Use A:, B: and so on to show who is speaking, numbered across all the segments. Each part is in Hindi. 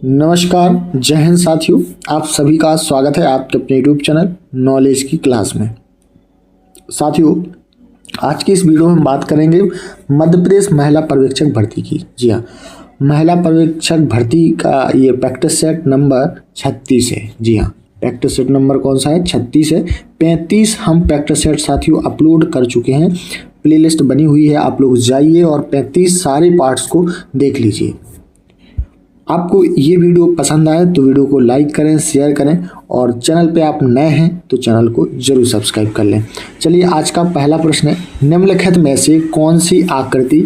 A: नमस्कार, जय हिंद साथियों। आप सभी का स्वागत है आपके अपने यूट्यूब चैनल नॉलेज की क्लास में। साथियों, आज की इस वीडियो में हम बात करेंगे मध्य प्रदेश महिला पर्यवेक्षक भर्ती की। जी हाँ, महिला पर्यवेक्षक भर्ती का ये प्रैक्टिस सेट नंबर 36 है। जी हाँ, प्रैक्टिस सेट नंबर कौन सा है? 36 है। 35 हम प्रैक्टिस सेट साथियों अपलोड कर चुके हैं, प्लेलिस्ट बनी हुई है, आप लोग जाइए और 35 सारे पार्ट्स को देख लीजिए। आपको ये वीडियो पसंद आए तो वीडियो को लाइक करें, शेयर करें और चैनल पे आप नए हैं तो चैनल को जरूर सब्सक्राइब कर लें। चलिए, आज का पहला प्रश्न है, निम्नलिखित में से कौन सी आकृति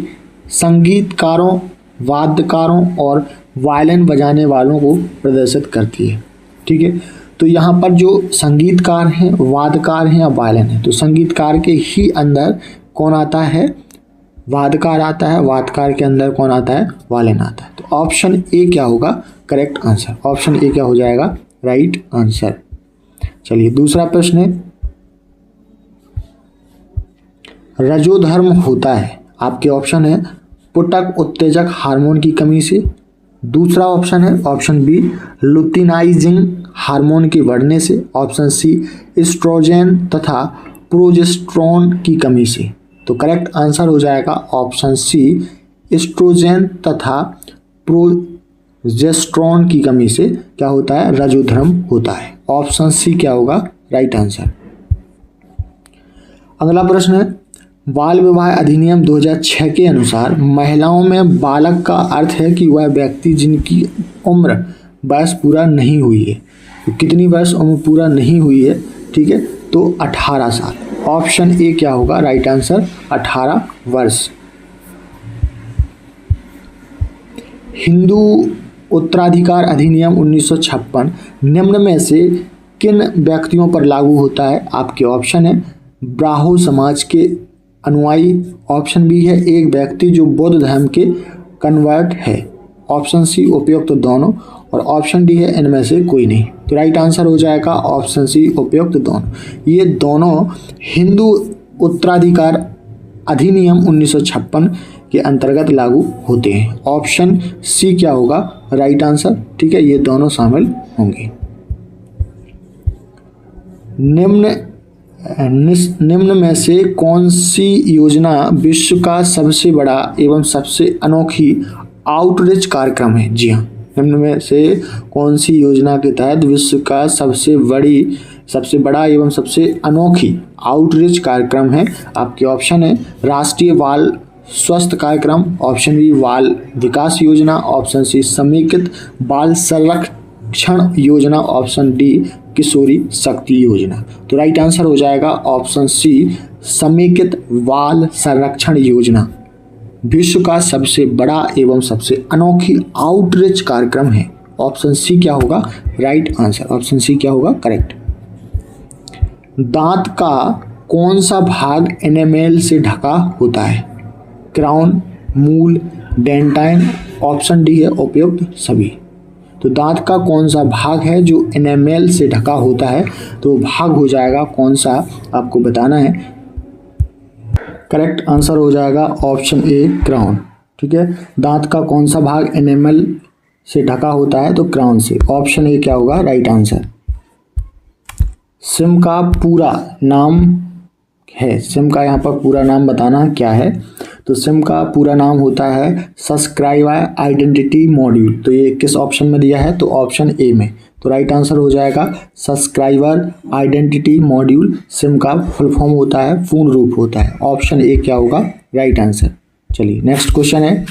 A: संगीतकारों, वाद्यकारों और वायलिन बजाने वालों को प्रदर्शित करती है? ठीक है, तो यहाँ पर जो संगीतकार हैं, वाद्यकार हैं या वायलिन है, तो संगीतकार के ही अंदर कौन आता है? वाद्यकार आता है। वाद्यकार के अंदर कौन आता है? वायलिन आता है। तो ऑप्शन ए क्या होगा करेक्ट आंसर? ऑप्शन ए क्या हो जाएगा राइट आंसर। चलिए, दूसरा प्रश्न है, रजोधर्म होता है, आपके ऑप्शन है पुटक उत्तेजक हार्मोन की कमी से। दूसरा ऑप्शन है ऑप्शन बी लुटिनाइजिंग हार्मोन के बढ़ने से। ऑप्शन सी एस्ट्रोजन तथा प्रोजेस्टेरोन की कमी से। तो करेक्ट आंसर हो जाएगा ऑप्शन सी एस्ट्रोजन तथा प्रोजेस्टेरोन की कमी से क्या होता है? रजोधर्म होता है। ऑप्शन सी क्या होगा राइट आंसर। अगला प्रश्न है, बाल विवाह अधिनियम 2006 के अनुसार महिलाओं में बालक का अर्थ है कि वह व्यक्ति जिनकी उम्र वर्ष पूरा नहीं हुई है। तो कितनी वर्ष उम्र पूरा नहीं हुई है? ठीक है, तो 18 साल। ऑप्शन ए क्या होगा राइट आंसर? 18 वर्ष। हिंदू उत्तराधिकार अधिनियम 1956 निम्न में से किन व्यक्तियों पर लागू होता है? आपके ऑप्शन है ब्राह्मण समाज के अनुयायी। ऑप्शन बी है एक व्यक्ति जो बौद्ध धर्म के कन्वर्ट है। ऑप्शन सी उपयुक्त दोनों और ऑप्शन डी है इनमें से कोई नहीं। तो राइट आंसर हो जाएगा ऑप्शन सी उपयुक्त दोनों। ये दोनों हिंदू उत्तराधिकार अधिनियम 1956 के अंतर्गत लागू होते हैं। ऑप्शन सी क्या होगा राइट आंसर? ठीक है, ये दोनों शामिल होंगे। निम्न में से कौन सी योजना विश्व का सबसे बड़ा एवं सबसे अनोखी आउटरीच कार्यक्रम है? जी हाँ, निम्न में से कौन सी योजना के तहत विश्व का सबसे बड़ा एवं सबसे अनोखी आउटरीच कार्यक्रम है? आपके ऑप्शन है राष्ट्रीय बाल स्वास्थ्य कार्यक्रम। ऑप्शन बी बाल विकास योजना। ऑप्शन सी समेकित बाल संरक्षण योजना। ऑप्शन डी किशोरी शक्ति योजना। तो राइट आंसर हो जाएगा ऑप्शन सी समेकित बाल संरक्षण योजना विश्व का सबसे बड़ा एवं सबसे अनोखी आउटरीच कार्यक्रम है। ऑप्शन सी क्या होगा राइट आंसर? ऑप्शन सी क्या होगा करेक्ट। दांत का कौन सा भाग एनेमेल से ढका होता है? क्राउन, मूल, डेंटाइन। ऑप्शन डी है उपयुक्त सभी। तो दांत का कौन सा भाग है जो एनेमेल से ढका होता है? तो भाग हो जाएगा कौन सा आपको बताना है। करेक्ट आंसर हो जाएगा ऑप्शन ए क्राउन। ठीक है, दांत का कौन सा भाग एनेमल से ढका होता है? तो क्राउन से। ऑप्शन ए क्या होगा राइट आंसर। सिम का पूरा नाम है, सिम का यहाँ पर पूरा नाम बताना क्या है? तो सिम का पूरा नाम होता है सब्सक्राइबर आइडेंटिटी मॉड्यूल। तो ये किस ऑप्शन में दिया है? तो ऑप्शन ए में। तो राइट आंसर हो जाएगा सब्सक्राइबर आइडेंटिटी मॉड्यूल। सिम का फुल फॉर्म होता है, पूर्ण रूप होता है। ऑप्शन ए क्या होगा राइट आंसर। चलिए, नेक्स्ट क्वेश्चन है,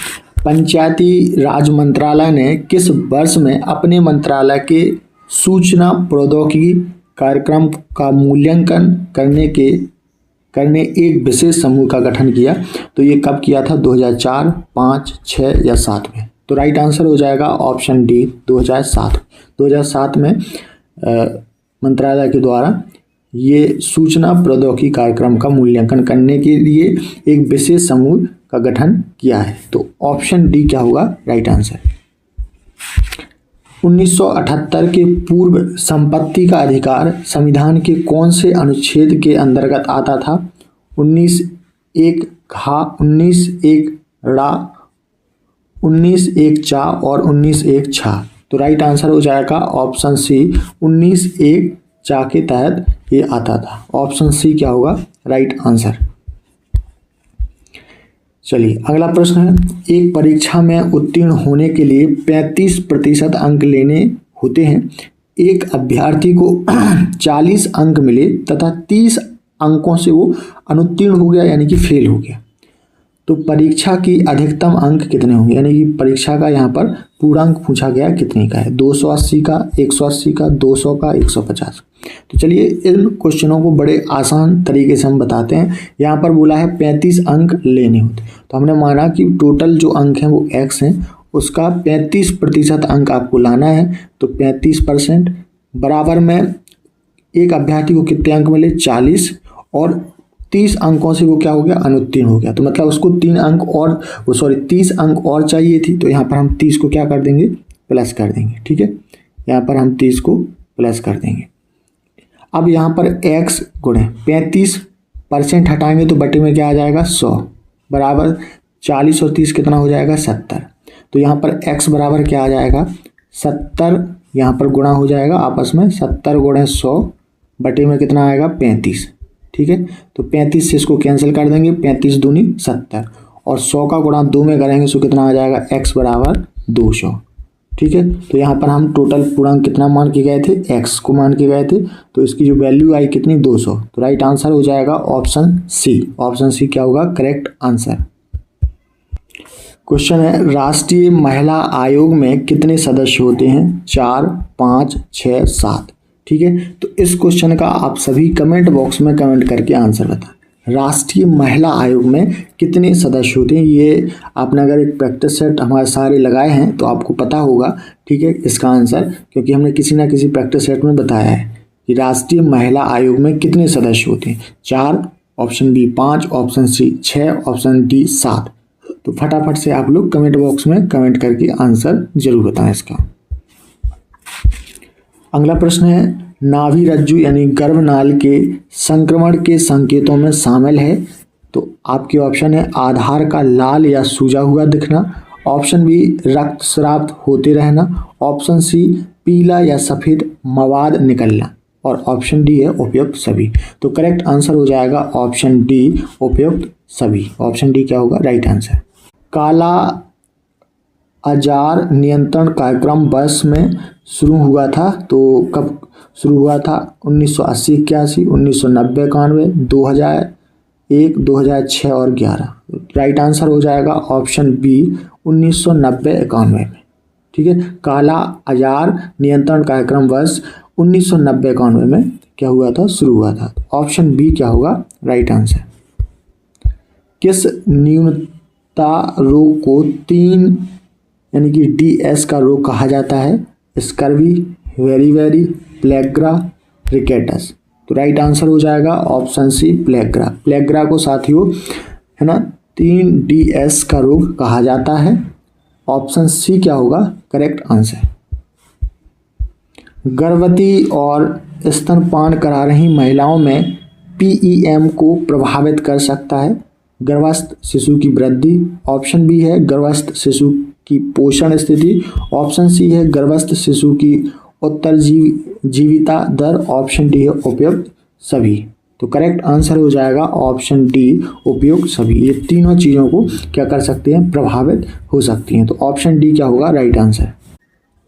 A: पंचायती राज मंत्रालय ने किस वर्ष में अपने मंत्रालय के सूचना प्रौद्योगिकी कार्यक्रम का मूल्यांकन करने एक विशेष समूह का गठन किया? तो ये कब किया था? 2004, 5, 6 या 7 में? तो राइट आंसर हो जाएगा ऑप्शन डी 2007। 2007 में मंत्रालय के द्वारा ये सूचना प्रौद्योगिकी कार्यक्रम का मूल्यांकन करने के लिए एक विशेष समूह का गठन किया है। तो ऑप्शन डी क्या होगा राइट आंसर। 1978 के पूर्व संपत्ति का अधिकार संविधान के कौन से अनुच्छेद के अंतर्गत आता था? 19(1) घ, 19(1) ड़ा, 19(1) चा और 19(1) छा। तो राइट आंसर हो जाएगा ऑप्शन सी 19(1) चा के तहत ये आता था। ऑप्शन सी क्या होगा राइट आंसर। चलिए अगला प्रश्न है, एक परीक्षा में उत्तीर्ण होने के लिए 35% अंक लेने होते हैं। एक अभ्यर्थी को 40 अंक मिले तथा 30 अंकों से वो अनुत्तीर्ण हो गया यानी कि फेल हो गया, तो परीक्षा की अधिकतम अंक कितने होंगे, यानी कि परीक्षा का यहाँ पर पूर्णांक पूछा गया कितने का है, 280 का, 180 का, 200 का, 150। तो चलिए इन क्वेश्चनों को बड़े आसान तरीके से हम बताते हैं। यहाँ पर बोला है 35 अंक लेने होते, तो हमने माना कि टोटल जो अंक हैं वो x हैं, उसका 35% अंक आपको लाना है। तो 35% बराबर में एक अभ्यर्थी को कितने अंक मिले 40 और 30 अंकों से वो क्या हो गया अनुत्तीर्ण हो गया, तो मतलब उसको 30 अंक और चाहिए थी। तो यहाँ पर हम 30 को क्या कर देंगे प्लस कर देंगे, ठीक है, यहाँ पर हम 30 को प्लस कर देंगे। अब यहाँ पर x गुणे 35% हटाएंगे तो बटे में क्या आ जाएगा 100 बराबर 40 और 30 कितना हो जाएगा 70। तो यहाँ पर x बराबर क्या आ जाएगा 70, यहाँ पर गुणा हो जाएगा आपस में 70 गुणे 100 बटे में कितना आएगा 35, ठीक है। तो 35 से इसको कैंसिल कर देंगे, 35 दूनी 70 और 100 का गुणा 2 में करेंगे तो कितना आ जाएगा x बराबर 200, ठीक है। तो यहाँ पर हम टोटल पूर्णांक कितना मान के गए थे x को मान के गए थे, तो इसकी जो वैल्यू आई कितनी 200। तो राइट आंसर हो जाएगा ऑप्शन सी। ऑप्शन सी क्या होगा करेक्ट आंसर। क्वेश्चन है, राष्ट्रीय महिला आयोग में कितने सदस्य होते हैं, 4, 5, 6, 7, ठीक है। तो इस क्वेश्चन का आप सभी कमेंट बॉक्स में कमेंट करके आंसर बताएं। राष्ट्रीय महिला आयोग में कितने सदस्य होते हैं, ये आपने अगर एक प्रैक्टिस सेट हमारे सारे लगाए हैं तो आपको पता होगा, ठीक है, इसका आंसर, क्योंकि हमने किसी ना किसी प्रैक्टिस सेट में बताया है कि राष्ट्रीय महिला आयोग में कितने सदस्य होते हैं, 4, option B 5, option C 6, option D 7। तो फटाफट से आप लोग कमेंट बॉक्स में कमेंट करके आंसर जरूर बताएं इसका। अगला प्रश्न है, नाभि रज्जु यानी गर्भनाल के संक्रमण के संकेतों में शामिल है। तो आपके ऑप्शन है आधार का लाल या सूजा हुआ दिखना, ऑप्शन बी रक्तस्राव होते रहना, ऑप्शन सी पीला या सफ़ेद मवाद निकलना और ऑप्शन डी है उपयुक्त सभी। तो करेक्ट आंसर हो जाएगा ऑप्शन डी उपयुक्त सभी। ऑप्शन डी क्या होगा राइट आंसर। काला अजार नियंत्रण कार्यक्रम वर्ष में शुरू हुआ था, तो कब शुरू हुआ था, 1980, 81, 1990, 91, 2001, 2006 और 11। राइट आंसर हो जाएगा ऑप्शन बी 1990, 91 में, ठीक है। काला अजार नियंत्रण कार्यक्रम वर्ष 1990, 91 में क्या हुआ था शुरू हुआ था। ऑप्शन बी क्या होगा राइट आंसर। किस न्यूनता रोग को 3 यानी कि DS का रोग कहा जाता है, स्कर्वी, वेरी, प्लेग्रा, रिकेटस। तो राइट आंसर हो जाएगा ऑप्शन सी प्लेग्रा। प्लेग्रा को साथियों है ना 3DS का रोग कहा जाता है। ऑप्शन सी क्या होगा करेक्ट आंसर। गर्भवती और स्तनपान करा रही महिलाओं में PEM को प्रभावित कर सकता है, गर्भस्थ शिशु की वृद्धि, ऑप्शन बी है गर्भस्थ शिशु की पोषण स्थिति, ऑप्शन सी है गर्भस्थ शिशु की उत्तरजीविता दर, ऑप्शन डी है उपयुक्त सभी। तो करेक्ट आंसर हो जाएगा ऑप्शन डी उपयुक्त सभी। ये तीनों चीज़ों को क्या कर सकते हैं प्रभावित हो सकती हैं। तो ऑप्शन डी क्या होगा राइट आंसर।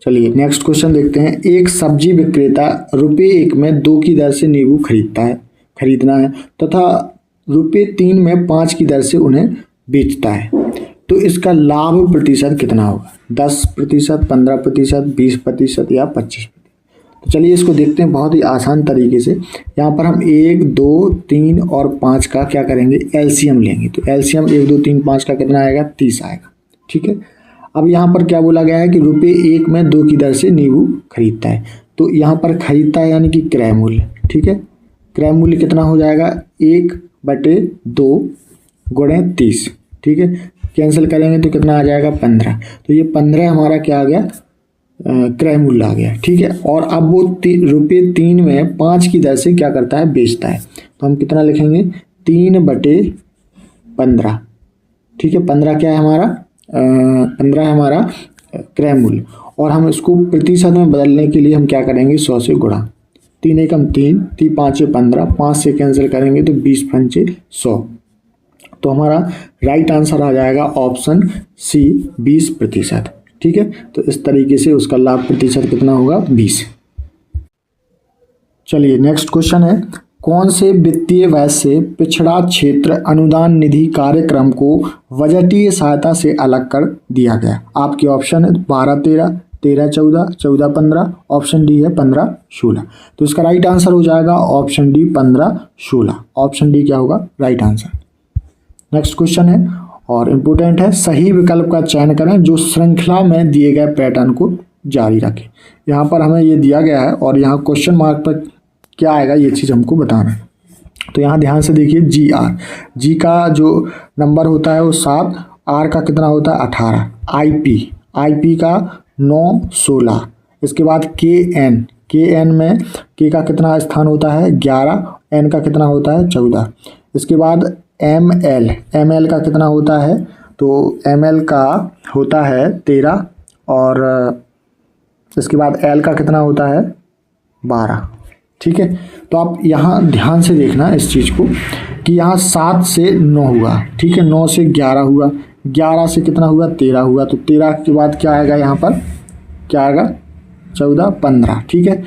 A: चलिए नेक्स्ट क्वेश्चन देखते हैं। एक सब्जी विक्रेता ₹1 में 2 की दर से नींबू खरीदना है तथा ₹3 में 5 की दर से उन्हें बेचता है, तो इसका लाभ प्रतिशत कितना होगा, 10%, 15%, 20% या 25%। तो चलिए इसको देखते हैं बहुत ही आसान तरीके से। यहाँ पर हम 1, 2, 3 और 5 का क्या करेंगे एलसीएम लेंगे। तो एलसीएम 1, 2, 3, 5 का कितना आएगा 30 आएगा, ठीक है। अब यहाँ पर क्या बोला गया है कि ₹1 में 2 की दर से नींबू खरीदता है, तो यहाँ पर खरीदता है यानी कि क्रय मूल्य, ठीक है। क्रय मूल्य कितना हो जाएगा 1/2 गुणे 30, ठीक है। कैंसिल करेंगे तो कितना आ जाएगा 15। तो ये 15 हमारा क्या आ गया क्रय मूल्य आ गया, ठीक है। और अब वो ₹3 में 5 की दर से क्या करता है बेचता है, तो हम कितना लिखेंगे 3/15, ठीक है। 15 क्या है हमारा 15 है हमारा क्रय मूल्य। और हम इसको प्रतिशत में बदलने के लिए हम क्या करेंगे, 100 से गुणा। 3 एकम 3, 3 5 15, 5 से कैंसिल करेंगे तो 20 पंचे 100। तो हमारा राइट आंसर आ जाएगा ऑप्शन सी 20%। ठीक है, तो इस तरीके से उसका लाभ प्रतिशत कितना होगा, 20। चलिए नेक्स्ट क्वेश्चन है, कौन से वित्तीय वर्ष से पिछड़ा क्षेत्र अनुदान निधि कार्यक्रम को बजटीय सहायता से अलग कर दिया गया? आपके ऑप्शन है 12-13, 13-14, 14-15, ऑप्शन डी है 15-16। तो इसका राइट आंसर हो जाएगा ऑप्शन डी 15-16। ऑप्शन डी क्या होगा राइट आंसर। नेक्स्ट क्वेश्चन है और इम्पोर्टेंट है, सही विकल्प का चयन करें जो श्रृंखला में दिए गए पैटर्न को जारी रखे। यहाँ पर हमें ये दिया गया है और यहाँ क्वेश्चन मार्क पर क्या आएगा ये चीज़ हमको बताना है। तो यहाँ ध्यान से देखिए, जी का जो नंबर होता है वो 7, आर का कितना होता है 18, आईपी का 9, 16। इसके बाद के एन में के का कितना स्थान होता है 11, एन का कितना होता है 14। इसके बाद एम एल का कितना होता है, तो एम एल का होता है 13 और इसके बाद एल का कितना होता है 12। ठीक है, तो आप यहाँ ध्यान से देखना इस चीज़ को कि यहाँ 7 से 9 हुआ, ठीक है, 9 से 11 हुआ, 11 से कितना हुआ 13 हुआ, तो 13 के बाद क्या आएगा यहाँ पर, क्या आएगा 14, 15। ठीक है,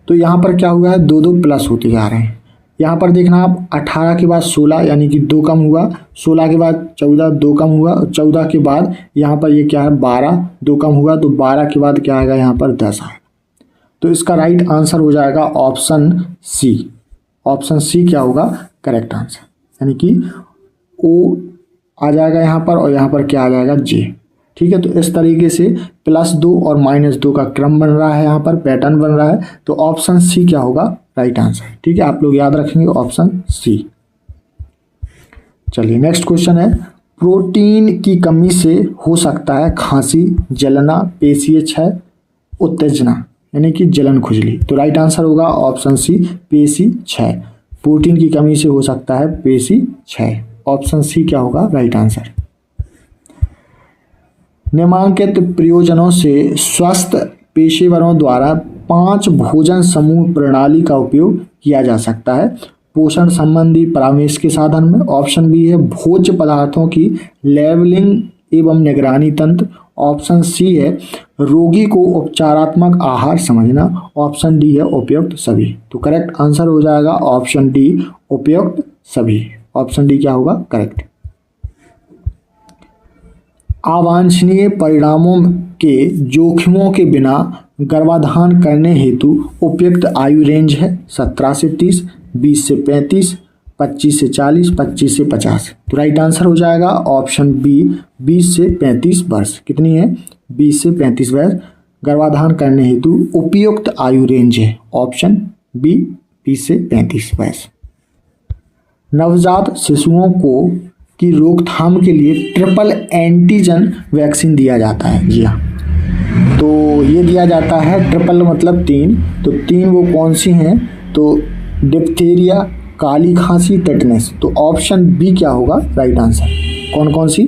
A: तो यहाँ पर क्या हुआ है 2-2 प्लस होते जा रहे हैं। यहाँ पर देखना आप 18 के बाद 16 यानी कि 2 कम हुआ, 16 के बाद 14 2 कम हुआ, 14 के बाद यहाँ पर ये क्या है 12 2 कम हुआ, तो 12 के बाद क्या आएगा यहाँ पर 10 आएगा। तो इसका राइट आंसर हो जाएगा ऑप्शन सी। ऑप्शन सी क्या होगा करेक्ट आंसर, यानी कि ओ आ जाएगा यहाँ पर और यहाँ पर क्या आ जाएगा जे। ठीक है, तो इस तरीके से +2 और -2 का क्रम बन रहा है, यहाँ पर पैटर्न बन रहा है। तो ऑप्शन सी क्या होगा राइट आंसर। ठीक है, आप लोग याद रखेंगे ऑप्शन सी। चलिए नेक्स्ट क्वेश्चन है, प्रोटीन की कमी से हो सकता है खांसी, जलना, पेशीय क्षय, उत्तेजना यानी कि जलन खुजली। तो राइट आंसर होगा ऑप्शन सी पेशी क्षय। प्रोटीन की कमी से हो सकता है पेशी क्षय। ऑप्शन सी क्या होगा राइट आंसर। निम्नलिखित प्रयोजनों से स्वस्थ पेशेवरों द्वारा 5 भोजन समूह प्रणाली का उपयोग किया जा सकता है पोषण संबंधी परामर्श के साधन में। ऑप्शन बी है भोज्य पदार्थों की लेबलिंग एवं निगरानी तंत्र। ऑप्शन सी है रोगी को उपचारात्मक आहार समझना। ऑप्शन डी है उपयुक्त सभी। तो करेक्ट आंसर हो जाएगा ऑप्शन डी उपयुक्त सभी। ऑप्शन डी क्या होगा करेक्ट। अवांछनीय परिणामों के जोखिमों के बिना गर्भाधान करने हेतु उपयुक्त आयु रेंज है 17 से 30, 20 से 35, 25 से 40, 25 से 50। तो राइट आंसर हो जाएगा ऑप्शन बी 20 से 35 वर्ष। कितनी है 20 से 35 वर्ष गर्भाधान करने हेतु उपयुक्त आयु रेंज है। ऑप्शन बी 20 से 35 वर्ष। नवजात शिशुओं को की रोकथाम के लिए ट्रिपल एंटीजन वैक्सीन दिया जाता है। जी हाँ, तो ये दिया जाता है ट्रिपल मतलब 3। तो 3 वो कौन सी हैं, तो डिप्थीरिया, काली खांसी, टेटनस। तो ऑप्शन बी क्या होगा राइट आंसर। कौन कौन सी,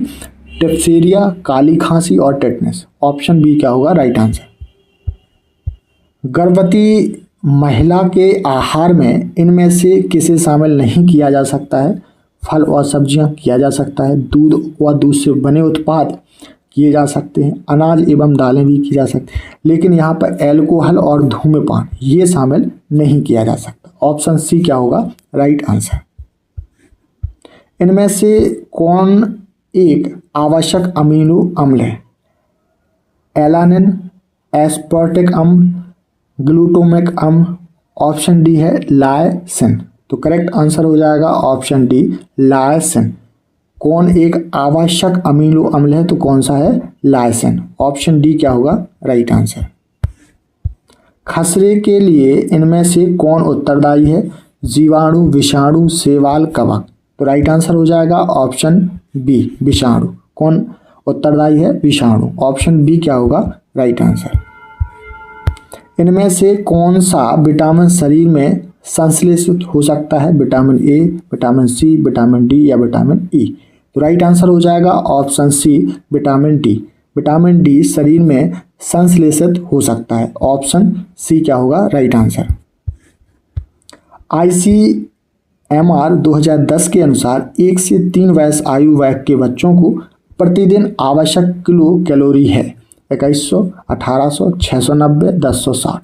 A: डिप्थीरिया, काली खांसी और टेटनस। ऑप्शन बी क्या होगा राइट आंसर। गर्भवती महिला के आहार में इनमें से किसे शामिल नहीं किया जा सकता है। फल और सब्जियां किया जा सकता है, दूध व दूध से बने उत्पाद किए जा सकते हैं, अनाज एवं दालें भी की जा सकती हैं, लेकिन यहाँ पर एल्कोहल और धूम्रपान ये शामिल नहीं किया जा सकता। ऑप्शन सी क्या होगा राइट आंसर। इनमें से कौन एक आवश्यक अमीनो अम्ल है। एलानिन, एस्पार्टिक अम्ल, ग्लूटामिक अम्ल। ऑप्शन डी है लायसिन। तो करेक्ट आंसर हो जाएगा ऑप्शन डी लायसिन। कौन एक आवश्यक अमीनो अम्ल है, तो कौन सा है लायसिन। ऑप्शन डी क्या होगा राइट आंसर। खसरे के लिए इनमें से कौन उत्तरदायी है। जीवाणु, विषाणु, शैवाल, कवक। तो राइट आंसर हो जाएगा ऑप्शन बी विषाणु। कौन उत्तरदायी है विषाणु। ऑप्शन बी क्या होगा राइट आंसर। इनमें से कौन सा विटामिन शरीर में संश्लेषित हो सकता है। Vitamin A, vitamin C, vitamin D या विटामिन ई। तो राइट आंसर हो जाएगा option C vitamin D. Vitamin D शरीर में संश्लेषित हो सकता है। ऑप्शन सी क्या होगा राइट आंसर। ICMR 2010 के अनुसार 1 से 3 वर्ष आयु वर्ग के बच्चों को प्रतिदिन आवश्यक किलो कैलोरी है 2100, 1800, 690, 1060।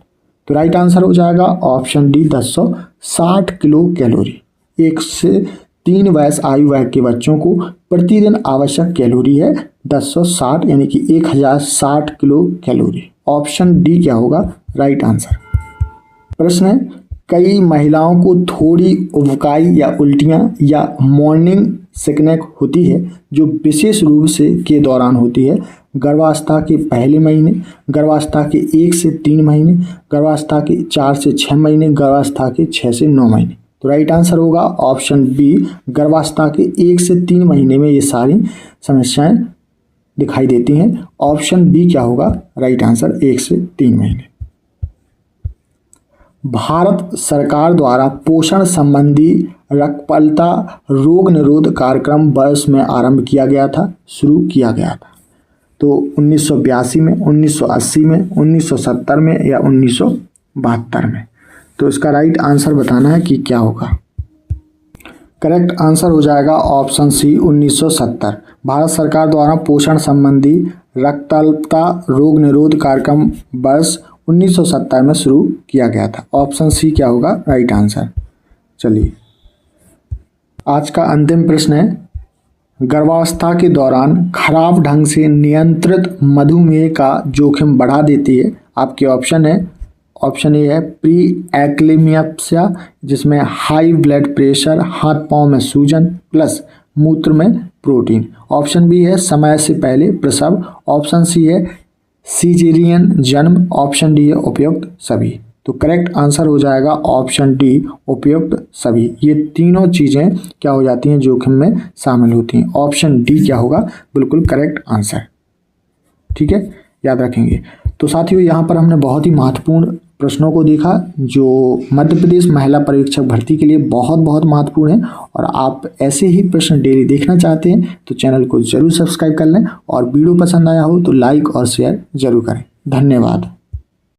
A: तो राइट आंसर हो जाएगा ऑप्शन डी 1060 किलो कैलोरी। 1 से 3 वर्ष आयु वर्ग के बच्चों को प्रतिदिन आवश्यक कैलोरी है 1060 यानी कि 1060 किलो कैलोरी। ऑप्शन डी क्या होगा राइट आंसर। प्रश्न है, कई महिलाओं को थोड़ी उबकाई या उल्टियाँ या मॉर्निंग सिकनेस होती है जो विशेष रूप से के दौरान होती है। गर्भावस्था के पहले महीने, गर्भावस्था के 1 से 3 महीने, गर्भावस्था के 4 से 6 महीने, गर्भावस्था के 6 से 9 महीने। तो राइट आंसर होगा ऑप्शन बी, गर्भावस्था के 1 से 3 महीने में ये सारी समस्याएं दिखाई देती हैं। ऑप्शन बी क्या होगा राइट आंसर 1 से 3 महीने। भारत सरकार द्वारा पोषण संबंधी रक्तपलता रोग निरोध कार्यक्रम वर्ष में आरंभ किया गया था, शुरू किया गया था। तो 1982 में, 1980 में, 1970 में या 1972 में। तो इसका राइट आंसर बताना है कि क्या होगा। करेक्ट आंसर हो जाएगा ऑप्शन सी 1970। भारत सरकार द्वारा पोषण संबंधी रक्तपलता रोग निरोध कार्यक्रम वर्ष 1970 में शुरू किया गया था। ऑप्शन सी क्या होगा राइट आंसर। चलिए आज का अंतिम प्रश्न है, गर्भावस्था के दौरान खराब ढंग से नियंत्रित मधुमेह का जोखिम बढ़ा देती है। आपके ऑप्शन है, ऑप्शन ए है प्री एक्लेमिया जिसमें हाई ब्लड प्रेशर, हाथ पांव में सूजन प्लस मूत्र में प्रोटीन। ऑप्शन बी है समय से पहले प्रसव। ऑप्शन सी है सीजेरियन जन्म। ऑप्शन डी है उपयुक्त सभी। तो करेक्ट आंसर हो जाएगा ऑप्शन डी उपयुक्त सभी। ये तीनों चीज़ें क्या हो जाती हैं जोखिम में शामिल होती हैं। ऑप्शन डी क्या होगा बिल्कुल करेक्ट आंसर। ठीक है, याद रखेंगे। तो साथियों यहाँ पर हमने बहुत ही महत्वपूर्ण प्रश्नों को देखा जो मध्य प्रदेश महिला पर्यवेक्षक भर्ती के लिए बहुत बहुत महत्वपूर्ण है। और आप ऐसे ही प्रश्न डेली देखना चाहते हैं तो चैनल को जरूर सब्सक्राइब कर लें और वीडियो पसंद आया हो तो लाइक और शेयर जरूर करें। धन्यवाद।